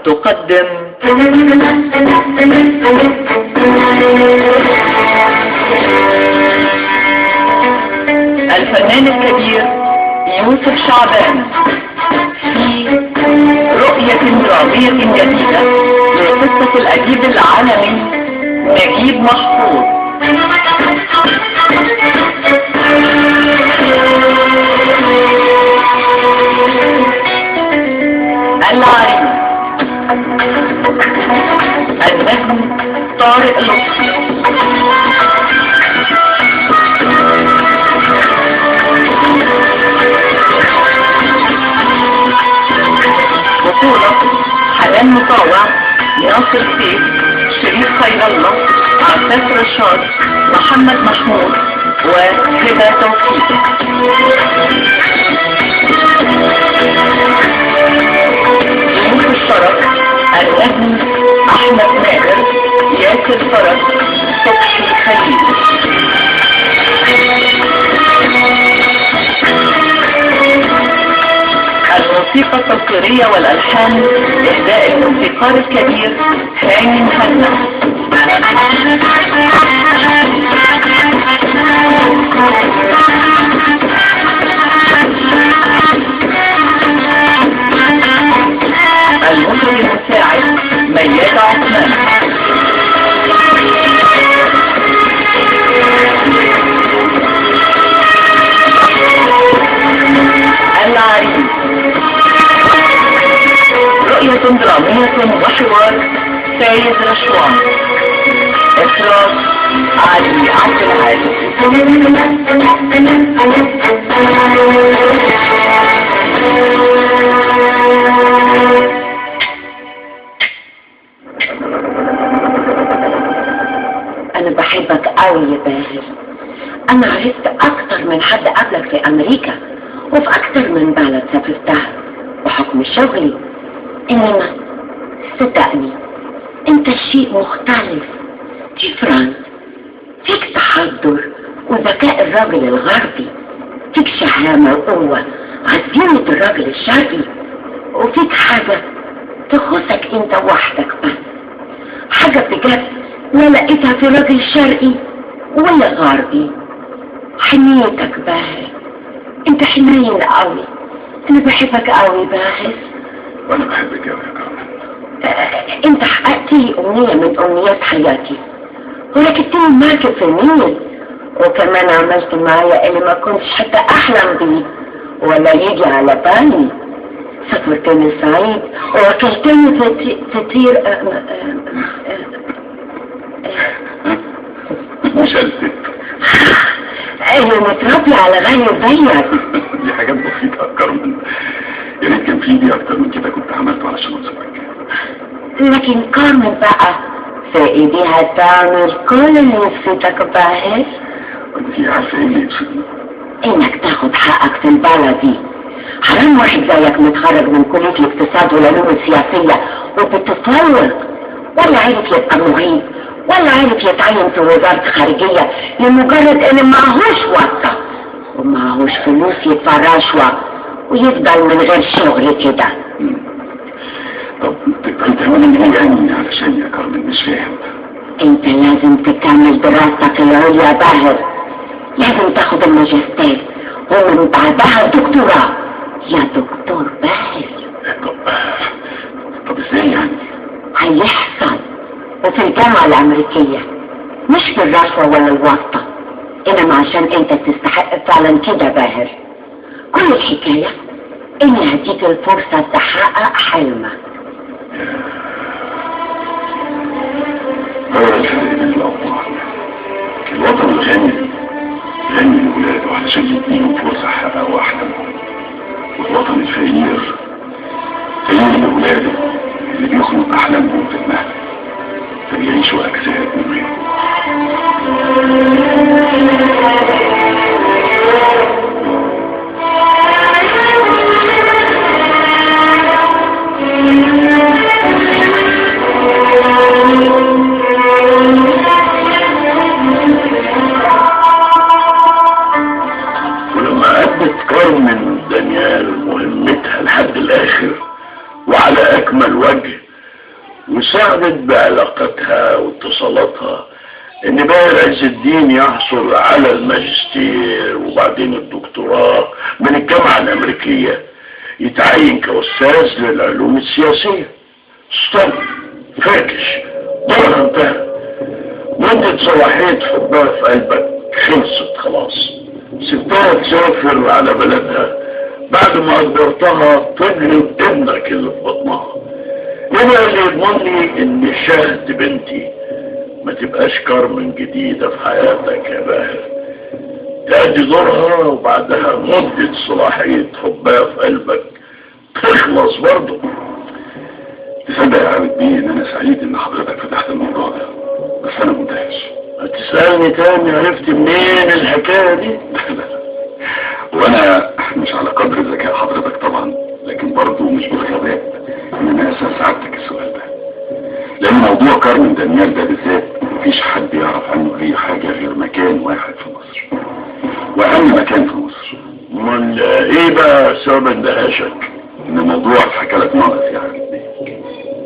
تقدم الفنان الكبير يوسف شعبان في رؤية درامية جديدة لقصة الأديب العالمي نجيب محفوظ. العريس النجم طارق لطفي، بطولة حنان مطاوع، ناصر سيف، شريف خير الله، عباس رشاد، محمد محمود وهبة توفيق. ضيوف الشرف النجم احمد ماهر، ياسر فرج، صبحي خليل. الموسيقى التصويرية والألحان إهداء الموسيقار الكبير هاني مهنا. المخرج المساعد مياد عثمان. العريس رؤية درامية وحوار سيد رشوان. إخراج علي عبد العال. أنا بحبك قوي يا باهر. أنا عرفت أكتر من حد قبلك في أمريكا وفي أكتر من بلد سافرتها بحكم شغلي، إنما صدقني أنت شيء مختلف، ديفرنت. فيك تحضر وذكاء الراجل الغربي، فيك شهامة وقوة عزيمة الراجل الشرقي، وفيك حاجة تخصك أنت وحدك بس، حاجة بجد لا لقيتها في راجل شرقي ولا غربي. حنيتك باهر، انت حنين قوي. انا بحبك قوي باهر. وانا بحبك قوي يا كارمن. انت حققت لي امنية من امنيات حياتي، وركبتني معاك في النيل، وكمان عملت معايا اللي ما كنتش حتى احلم بيه ولا يجي على بالي. سافرتني الصعيد ووكلتني تطير مشلتت. ايوه متربي على غني زيك. دي حاجات بسيطة يا كارمن، يا ريت كان في ايدي اكتر من كده كنت عملته علشان اوصلك. لكن كارمن بقى في ايديها تعمل كل اللي نفسيتك باهر. وانتي عارفة ايه اللي يبسطني؟ انك تاخد حقك في البلد دي. حرام واحد زيك متخرج من كلية الاقتصاد والعلوم السياسية وبتتفوق، ولا عارف يبقى مغيب، ولا عارف يتعين في وزارة خارجية لمجرد ان معهوش واسطة ومعهوش فلوس يدفع رشوة ويفضل من غير شغل كده. طب تقدري تعملي ايه يعني علشان يا كارمن؟ مش فاهم. انت لازم تكمل دراستك العليا باهر، لازم تاخد الماجستير ومن بعدها الدكتوراه يا دكتور باهر. طب ازاي يعني؟ هيحصل، وفي الجامعة الأمريكية، مش بالرشوة ولا الواسطة، إنما عشان أنت تستحق فعلا كده باهر. كل الحكاية إني هديك الفرصة تحقق حلمك. الوطن الغني غني لولاده علشان يديهم فرصة يحققوا أحلامهم، والوطن الفقير فقير لولاده اللي بيخلط أحلامهم في المهد فبيعيشوا أجساد من غيره. ولما أدت كارمن دانيال مهمتها لحد الآخر وعلى أكمل وجه وساعدت بعلاقتها واتصالاتها ان باهر عز الدين يحصل على الماجستير وبعدين الدكتوراه من الجامعة الامريكية، يتعين كأستاذ للعلوم السياسية. استنى فاكش دورها انتهى، مدة صلاحية حبها في قلبك خلصت خلاص، سبتها تسافر على بلدها بعد ما قدرتها تجلب ابنك اللي في بطنها. يبقى اللي يضمن لي ان شهد بنتي ما تبقاش كارمن جديدة في حياتك يا باهر، تأدي دورها وبعدها مدة صلاحية حبها في قلبك تخلص برضه. تصدق يا عابد بيه ان انا سعيد ان حضرتك فتحت الموضوع ده، بس انا مندهش. هتسألني تاني عرفت منين الحكاية دي؟ وانا مش على قدر ذكاء حضرتك طبعا، لكن برضه مش بالغباء ان انا اسال سعادتك السؤال ده، لان موضوع كارمن دانيال ده بالذات مفيش حد يعرف عنه اي حاجه غير مكان واحد في مصر، واهم مكان في مصر. امال ايه بقى سبب اندهاشك؟ ان الموضوع اتحكى لك ناقص يا عابد بيه.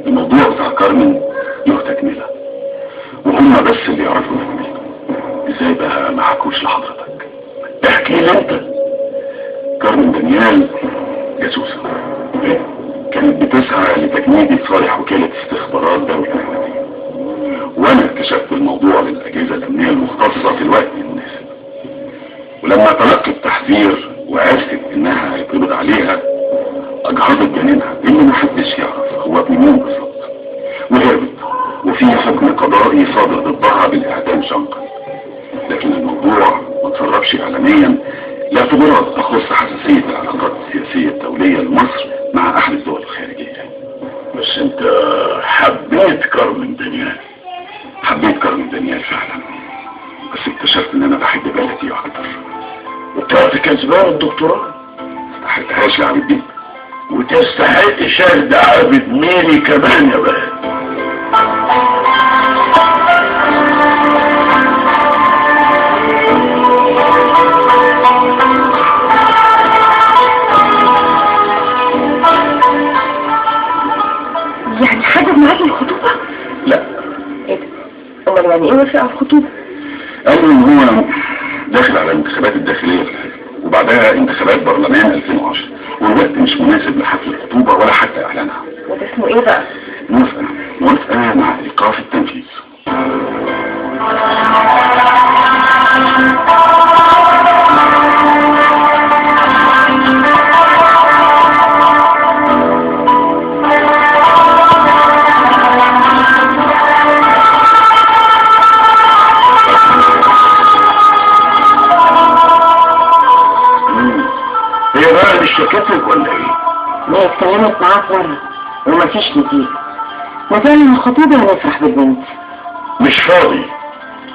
الموضوع بتاع كارمن له تكمله، وهم بس اللي يعرفوا تكملته. ازاي بقى ما حكوش لحضرتك؟ احكي لي انت. كارمن دانيال جاسوسة كانت بتسعى لتجنيد صالح وكالة استخبارات دولة أجنبية، وأنا اكتشفت الموضوع للأجهزة الأمنية المختصة في الوقت المناسب، ولما تلقت التحذير وعرفت إنها هيتقبض عليها أجهضت جنينها إن محدش يعرف هو ابن مين بالظبط، وهربت وفي حكم قضائي صادر ضدها بالإعدام شنقا. لكن الموضوع ما تصرفش إعلاميا لاعتبارات تخص حساسية العلاقات السياسية الدولية لمصر مع أحد الدول الخارجية. بس انت حبيت كارمن دانيال. حبيت كارمن دانيال فعلا، بس اكتشفت ان انا بحب بلدي اكتر. وطلعت كسبان الدكتوراه. استحقهاش يا عابد بيه. وتستحق شهد عابد ميري كمان يا بلد. يعني حدد معاك الخطوبة؟ لا. ايه ده؟ امال يعني ايه وافق على الخطوبة؟ قالوا ان هو داخل على الانتخابات الداخلية في الحزب، وبعدها انتخابات برلمان 2010، والوقت مش مناسب لحفل الخطوبة ولا حتى اعلانها. وده اسمه ايه بقى؟ موافقة مع ايقاف التنفيذ. هي بقى مش شكتك ولا ايه؟ ما هي اتكلمت معاك مرة ومفيش نتيجة. مثلا الخطوبة هنفرح بالبنت. مش فاضي،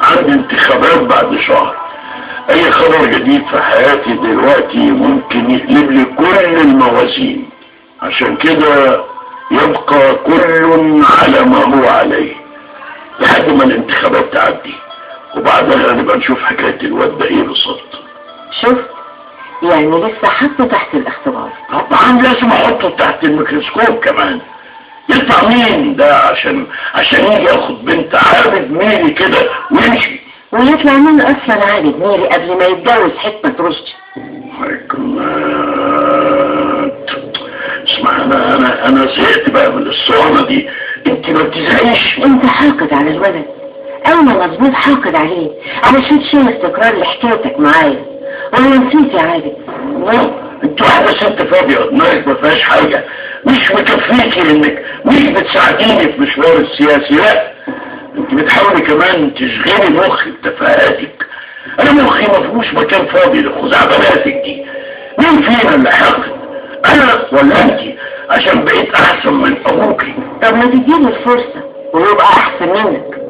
عندي انتخابات بعد شهر. اي خبر جديد في حياتي دلوقتي ممكن يقلب لي كل الموازين، عشان كده يبقى كل على ما هو عليه لحد ما الانتخابات تعدي، وبعدها نبقى نشوف حكاية الواد ده ايه بالظبط. شفت؟ يعني لسه حاطه تحت الاختبار. طبعا لازم احطه تحت الميكروسكوب كمان. يطلع مين ده عشان يجي ياخد بنت عابد ميري كده ويمشي؟ ويطلع مين اصلا عابد ميري قبل ما يتجوز حكمة رشدي؟ اسمع، انا زهقت بقى من الصوانة دي. انت ما بتزهقيش؟ انت حاقد على الولد. انا مظبوط حاقد عليه علشان شيء استقرار لحكايتك معايا. وانا نسيت يا عابد. انت واحدة ست فاضية دماغك ما فيهاش حاجة، مش مكفيكي انك مش بتساعديني في مشوار السياسي. لا، انت بتحاولي كمان تشغلي مخي بتفاهاتك. انا مخي ما فيهوش مكان فاضي لخزعبلاتك دي. مين فينا اللي حاقد، انا ولا انت عشان بقيت احسن من ابوكي؟ طب ما تديني الفرصة ويبقى احسن منك.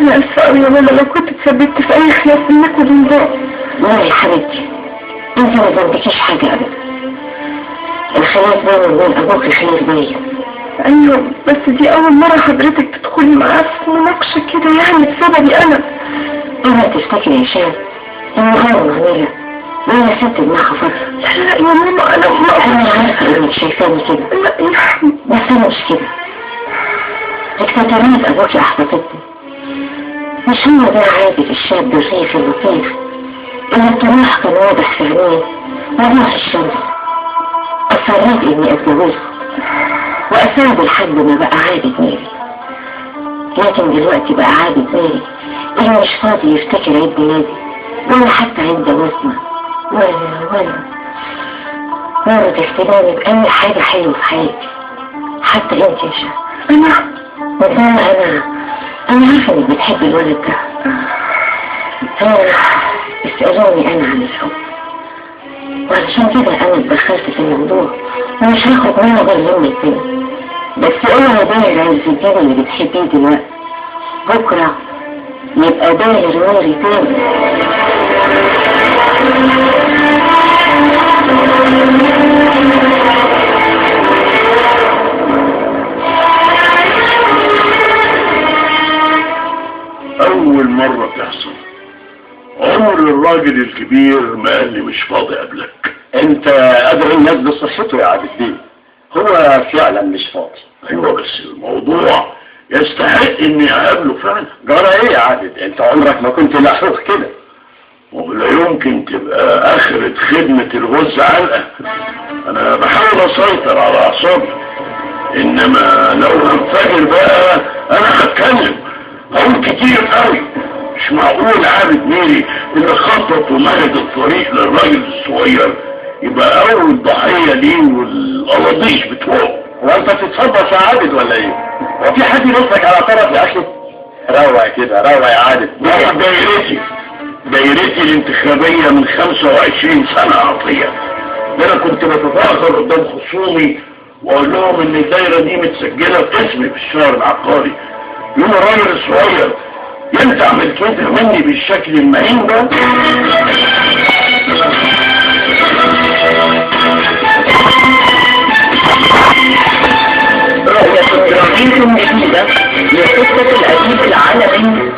انا اسفة قوي يا ماما لو كنت تثبت في اي خلاف منك وبين ده. لا يا حبيبتي، انت ما ذنبكيش حاجة ابدا. الخلاف بيني وبين ابوكي خلاف بيا. ايوه بس دي اول مرة حضرتك تدخلي معاه في مناقشة كده يعني بسببي انا. اوعى تفتكري يا هشام المهم مين ست دماغها فترة. لا يا ماما أنا عارفة إنك شايفاني كده، بس أنا مش كده. اكتتريت أبوك يا أحبتتني، مش هو ده عادة الشاب الريف اللطيف اللي الطموح كان واضح في عينيه وروح الشمس. أصريت إني أتجوزه وأساعده لحد ما بقى عادة ميري، لكن دلوقتي بقى عادة ميري اللي مش فاضي يفتكر عيد ميلادي ولا حتى عيد جوازنا ولا تفتكرني بأي حاجة حلوة في حياتي، حتى انت يا شا. أنا عارفة إنك بتحبي الولد ده. اسألوني أنا عن الحب، وعشان كده أنا اتدخلت في الموضوع ومش هاخد منه غير يوم التاني. بس اوعى داير عز الدين اللي بتحبيه دلوقتي بكرة يبقى داير ناري تاني. أول مرة تحصل. عمر الراجل الكبير ما قال لي مش فاضي قبلك. انت ادعي الناس بصحته يا عبد الدين، هو فعلا مش فاضي. ايوه بس الموضوع يستحق اني اقابله فعلا. جرى ايه يا عابد؟ انت عمرك ما كنت لحوح كده. ولا يمكن تبقى اخرة خدمة الغز علقة. انا بحاول اسيطر على اعصابي، انما لو هنفجر بقى انا هتكلم هقول كتير قوي. مش معقول عابد ميري اللي خطط ومهد الطريق للراجل الصغير يبقى اول ضحية ليه والقلاضيش بتوعه. وانت بتتصبر يا عابد ولا ايه؟ وفي حد ينصك على طرف يا اخي؟ روع كده، روع يا عابد. دايرتي الانتخابية من 25 سنة عطية. ده انا كنت بتظاهر قدام خصومي واقول لهم ان الدايرة دي متسجلة باسمي في الشهر العقاري. يوم الراجل الصغير ينفع ملكيتها مني بالشكل المهين ده؟ رؤية درامية جديدة لقصة الأديب العالمي